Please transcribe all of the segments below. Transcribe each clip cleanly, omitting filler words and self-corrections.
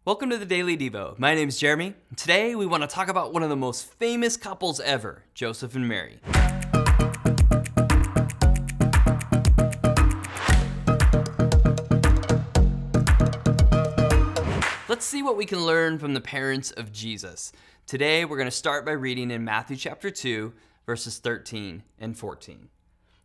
Welcome to the Daily Devo. My name is Jeremy. Today we want to talk about one of the most famous couples ever, Joseph and Mary. Let's see what we can learn from the parents of Jesus. Today we're going to start by reading in Matthew chapter 2, verses 13 and 14.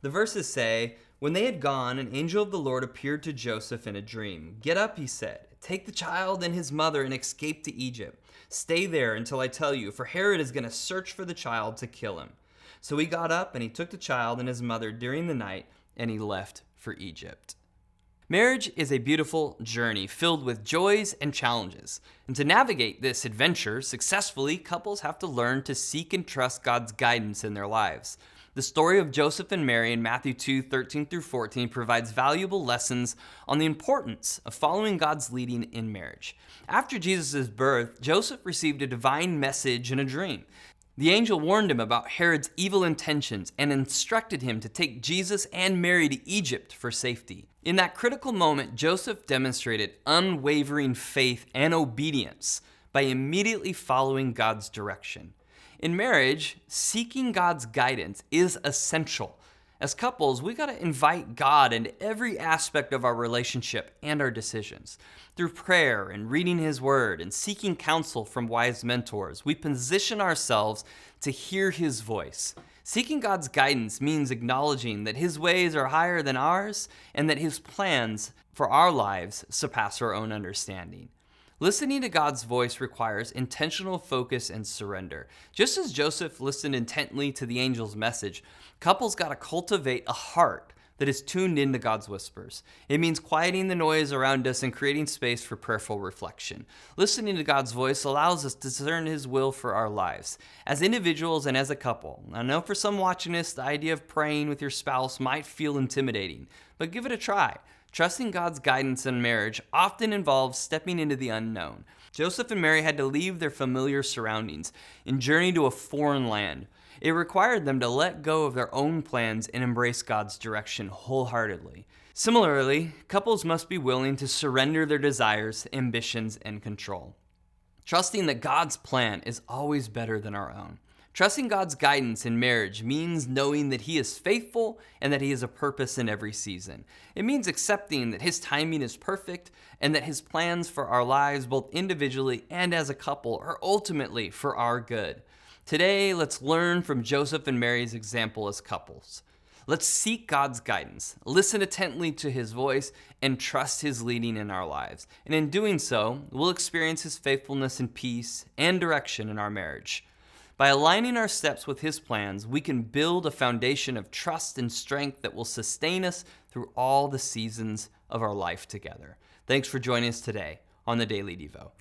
The verses say, "When they had gone, an angel of the Lord appeared to Joseph in a dream. 'Get up,' he said. 'Take the child and his mother and escape to Egypt. Stay there until I tell you, for Herod is going to search for the child to kill him.' So he got up and he took the child and his mother during the night and he left for Egypt." Marriage is a beautiful journey filled with joys and challenges. And to navigate this adventure successfully, couples have to learn to seek and trust God's guidance in their lives. The story of Joseph and Mary in Matthew 2, 13 through 14 provides valuable lessons on the importance of following God's leading in marriage. After Jesus' birth, Joseph received a divine message in a dream. The angel warned him about Herod's evil intentions and instructed him to take Jesus and Mary to Egypt for safety. In that critical moment, Joseph demonstrated unwavering faith and obedience by immediately following God's direction. In marriage, seeking God's guidance is essential. As couples, we got to invite God into every aspect of our relationship and our decisions. Through prayer and reading His Word and seeking counsel from wise mentors, we position ourselves to hear His voice. Seeking God's guidance means acknowledging that His ways are higher than ours and that His plans for our lives surpass our own understanding. Listening to God's voice requires intentional focus and surrender. Just as Joseph listened intently to the angel's message, couples got to cultivate a heart that is tuned into God's whispers. It means quieting the noise around us and creating space for prayerful reflection. Listening to God's voice allows us to discern His will for our lives. As individuals and as a couple, I know for some watching this, the idea of praying with your spouse might feel intimidating, but give it a try. Trusting God's guidance in marriage often involves stepping into the unknown. Joseph and Mary had to leave their familiar surroundings and journey to a foreign land. It required them to let go of their own plans and embrace God's direction wholeheartedly. Similarly, couples must be willing to surrender their desires, ambitions, and control, trusting that God's plan is always better than our own. Trusting God's guidance in marriage means knowing that He is faithful and that He has a purpose in every season. It means accepting that His timing is perfect and that His plans for our lives, both individually and as a couple, are ultimately for our good. Today, let's learn from Joseph and Mary's example as couples. Let's seek God's guidance, listen intently to His voice, and trust His leading in our lives. And in doing so, we'll experience His faithfulness and peace and direction in our marriage. By aligning our steps with His plans, we can build a foundation of trust and strength that will sustain us through all the seasons of our life together. Thanks for joining us today on the Daily Devo.